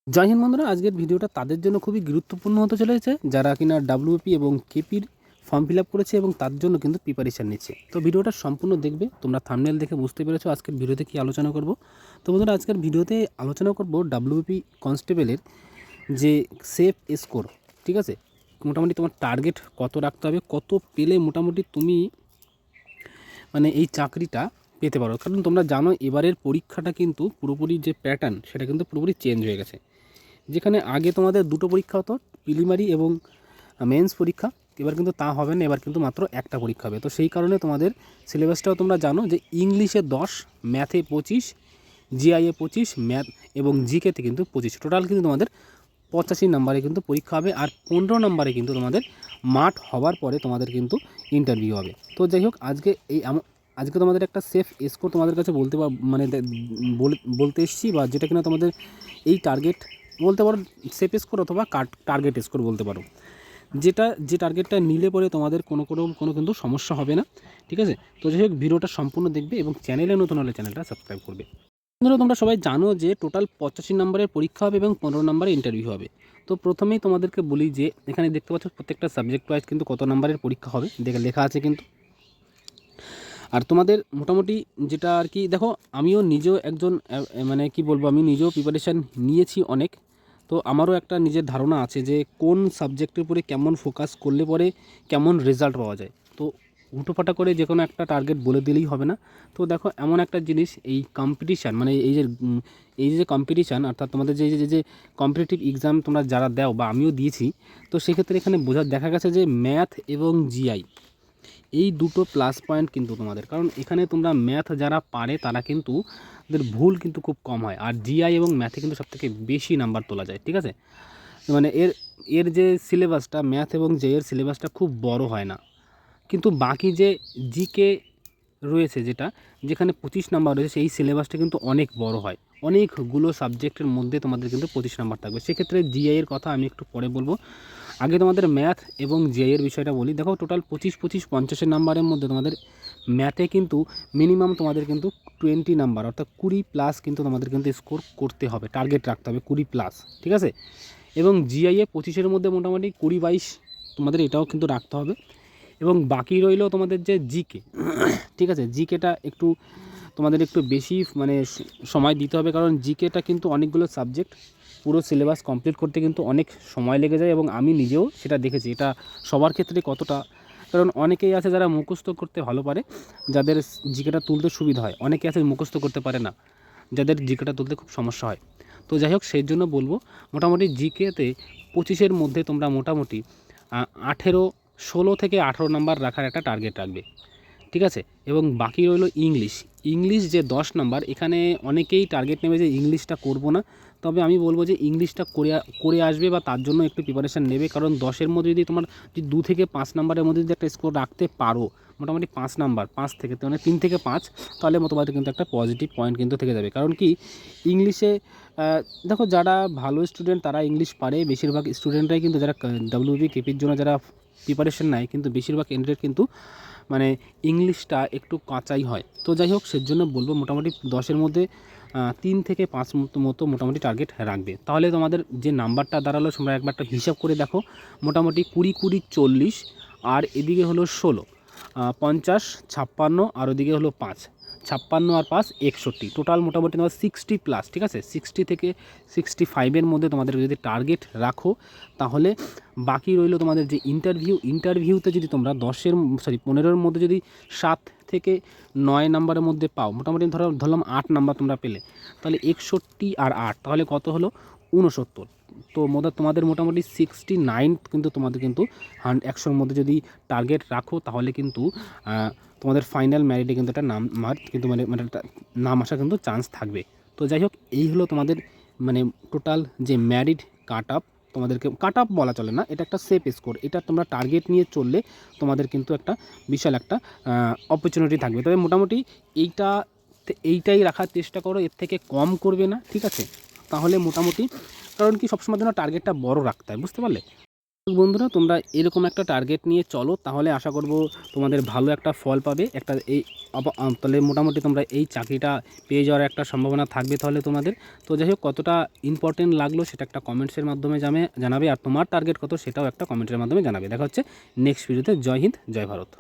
জয় হিন্দ বন্ধুরা, আজকের ভিডিওটা তাদের জন্য খুবই গুরুত্বপূর্ণ হতে চলেছে যারা কিনা ডাব্লিউপি এবং কেপির ফর্ম ফিল আপ করেছে এবং তার জন্য কিন্তু প্রিপারেশান নিচ্ছে। তো ভিডিওটা সম্পূর্ণ দেখবে, তোমরা থাম্বনেল দেখে বুঝতে পেরেছো আজকের ভিডিওতে কী আলোচনা করব। তো বন্ধুরা, আজকের ভিডিওতে আলোচনা করব ডাব্লিউপি কনস্টেবলের যে সেফ স্কোর, ঠিক আছে, মোটামুটি তোমার টার্গেট কত রাখতে হবে, কত পেলে মোটামুটি তুমি মানে এই চাকরিটা পেতে পারো। কারণ তোমরা জানো এবারের পরীক্ষাটা কিন্তু পুরোপুরি যে প্যাটার্ন সেটা কিন্তু পুরোপুরি চেঞ্জ হয়ে গেছে। যেখানে আগে তোমাদের দুটো পরীক্ষা হতো, প্রিলিমারি এবং মেন্স পরীক্ষা, এবার কিন্তু তা হবে না, এবার কিন্তু মাত্র একটা পরীক্ষা হবে। তো সেই কারণে তোমাদের সিলেবাসটাও তোমরা জানো যে ইংলিশে 10, ম্যাথে 25, জিআইএ 25, ম্যাথ এবং জিকেতে কিন্তু 25, টোটাল কিন্তু তোমাদের 85 নাম্বারে কিন্তু পরীক্ষা হবে। আর 15 নাম্বারে কিন্তু তোমাদের মাঠ হওয়ার পরে তোমাদের কিন্তু ইন্টারভিউ হবে। তো যাই হোক, আজকে তোমাদের একটা সেফ স্কোর তোমাদের কাছে বলতে এসেছি, বা যেটা কিনা তোমাদের এই টার্গেট বলতে পারো, সেফ স্কোর অথবা টার্গেট স্কোর বলতে পারো, যে টার্গেটটা নিলে পরে তোমাদের কোনো কিন্তু সমস্যা হবে না, ঠিক আছে। তো যাই হোক, ভিডিওটা সম্পূর্ণ দেখবে এবং চ্যানেলে নতুন হলে চ্যানেলটা সাবস্ক্রাইব করবে। বন্ধুরা, তোমরা সবাই জানো যে টোটাল 85 নম্বরের পরীক্ষা হবে এবং 15 নম্বরে ইন্টারভিউ হবে। তো প্রথমেই তোমাদেরকে বলি যে এখানে দেখতে পাচ্ছ প্রত্যেকটা সাবজেক্ট ওয়াইজ কিন্তু কত নম্বরের পরীক্ষা হবে লেখা আছে কিন্তু। আর তোমাদের মোটামুটি যেটা আর কি, দেখো আমিও নিজেও একজন মানে কি বলবো, আমি নিজেও প্রিপারেশান নিয়েছি অনেক। তো আমারও একটা নিজের ধারণা আছে যে কোন সাবজেক্টের উপরে কেমন ফোকাস করলে পরে কেমন রেজাল্ট পাওয়া যায়। তো হুটোপাটা করে যে কোনো একটা টার্গেট বলে দিলেই হবে না। তো দেখো, এমন একটা জিনিস, এই কম্পিটিশান মানে এই যে কম্পিটিশান, অর্থাৎ তোমাদের যে কম্পিটিটিভ এক্সাম তোমরা যারা দাও বা আমিও দিয়েছি, তো সেক্ষেত্রে এখানে দেখা গেছে যে ম্যাথ এবং জিআই এই দুটো প্লাস পয়েন্ট কিন্তু তোমাদের, কারণ এখানে তোমরা ম্যাথ যারা পারে তারা কিন্তু তাদের ভুল কিন্তু খুব কম হয়, আর জিআই এবং ম্যাথে কিন্তু সবথেকে বেশি নাম্বার তোলা যায়, ঠিক আছে। মানে এর যে সিলেবাসটা, ম্যাথ এবং এর সিলেবাসটা খুব বড় হয় না, কিন্তু বাকি যে জিকে রয়েছে যেখানে 25 নাম্বার রয়েছে, সেই সিলেবাসটা কিন্তু অনেক বড় হয়, অনেকগুলো সাবজেক্টের মধ্যে তোমাদের কিন্তু 25 নাম্বার থাকবে। সেক্ষেত্রে জিআই এর কথা আমি একটু পরে বলবো, আগে তোমাদের ম্যাথ এবং জিআই এর বিষয়টা বলি। দেখো টোটাল 25 নাম্বারের মধ্যে তোমাদের ম্যাথে কিন্তু মিনিমাম তোমাদের কিন্তু 20 নাম্বার, অর্থাৎ 20+ কিন্তু তোমাদের কিন্তু স্কোর করতে হবে, টার্গেট রাখতে হবে 20+, ঠিক আছে। এবং জিআইএ 25-এর মধ্যে মোটামুটি 20-22 তোমাদের এটাও কিন্তু রাখতে হবে। এবং বাকি রইল তোমাদের যে জিকে, ঠিক আছে, জিকেটা তোমাদের একটু বেশি মানে সময় দিতে হবে, কারণ জিকেটা কিন্তু অনেকগুলো সাবজেক্ট, পুরো সিলেবাস কমপ্লিট করতে কিন্তু অনেক সময় লেগে যায়, এবং আমি নিজেও সেটা দেখেছি। এটা সবার ক্ষেত্রে কতটা, কারণ অনেকেই আছে যারা মুখস্থ করতে ভালো পারে, যাদের জিকেটা তুলতে সুবিধা হয়, অনেকে আছে মুখস্থ করতে পারে না, যাদের জিকেটা তুলতে খুব সমস্যা হয়। তো যাই হোক, সেই জন্য বলবো মোটামুটি জিকেতে 25-এর মধ্যে তোমরা মোটামুটি 16 থেকে 18 নাম্বার রাখার একটা টার্গেট রাখবে, ঠিক আছে। এবং বাকি রইল ইংলিশ যে 10 নাম্বার, এখানে অনেকেই টার্গেট নেবে যে ইংলিশটা করব না, তবে আমি বলবো যে ইংলিশটা করে আসবে, বা তার জন্য একটু প্রিপারেশান নেবে। কারণ 10-এর মধ্যে যদি তোমার 2 থেকে 5 নাম্বারের মধ্যে যদি একটা স্কোর রাখতে পারো, মোটামুটি 5 নাম্বার, 5 থেকে মানে 3 থেকে 5, তাহলে তোমাদের কিন্তু একটা পজিটিভ পয়েন্ট কিন্তু থেকে যাবে। কারণ কি, ইংলিশে দেখো যারা ভালো স্টুডেন্ট তারা ইংলিশ পারে, বেশিরভাগ স্টুডেন্টরাই কিন্তু যারা ডাব্লিউবি কেপির জন্য যারা প্রিপারেশান নেয়, কিন্তু বেশিরভাগ ক্যান্ডিডেট কিন্তু মানে ইংলিশটা একটু কাঁচাই হয়। তো যাই হোক, সেজন্য বলবো মোটামুটি 10-এর মধ্যে 3 থেকে 5 মতো মোটামুটি টার্গেট রাখবে। তাহলে তোমাদের যে নাম্বারটা দাঁড়ালো, তোমরা একবারটা হিসাব করে দেখো, মোটামুটি 20-20-40, আর এদিকে হলো 16, 50, 56, আর ওদিকে হলো 5, 56 আর 5 61, টোটাল মোটামুটি তোমার 60+, ঠিক আছে। 60 থেকে 65-এর মধ্যে তোমাদের যদি টার্গেট রাখো, তাহলে বাকি রইল তোমাদের যে ইন্টারভিউতে যদি তোমরা 15-এর মধ্যে যদি 7 থেকে 9 নাম্বারের মধ্যে পাও, মোটামুটি ধরলাম 8 নাম্বার তোমরা পেলে, তাহলে 61 আর 8 তাহলে কত হলো, 69। তো তোমাদের মোটামুটি 69 কিন্তু তোমাদের কিন্তু 100-এর মধ্যে যদি টার্গেট রাখো, তাহলে কিন্তু তোমাদের ফাইনাল ম্যারিটে কিন্তু একটা মানে একটা নাম আসা কিন্তু চান্স থাকবে। তো যাই হোক, এই হলো তোমাদের মানে টোটাল যে ম্যারিট তোমাদেরকে কাট আপ বলা চলে না, এটা একটা সেফ স্কোর, এটা তোমরা টার্গেট নিয়ে চললে তোমাদের কিন্তু একটা বিশাল একটা অপরচুনিটি থাকবে। তবে মোটামুটি এইটাই রাখার চেষ্টা করো, এর থেকে কম করবে না, ঠিক আছে। তাহলে মোটামুটি, কারণ কি সবসময় জন্য টার্গেটটা বড় রাখতে হয়, বুঝতে পারলে। বন্ধুরা তোমরা এরকম একটা টার্গেট নিয়ে চলো, তাহলে আশা করব তোমাদের ভালো একটা ফল পাবে। একটা এই তাহলে মোটামুটি তোমরা এই চাকরিটা পেয়ে যাওয়ার একটা সম্ভাবনা থাকবে তাহলে তোমাদের। তো যাই হোক, কতটা ইম্পর্টেন্ট লাগলো সেটা একটা কমেন্টসের মাধ্যমে জানাবে, আর তোমার টার্গেট কত সেটাও একটা কমেন্টের মাধ্যমে জানাবে। দেখা হচ্ছে নেক্সট ভিডিওতে। জয় হিন্দ, জয় ভারত।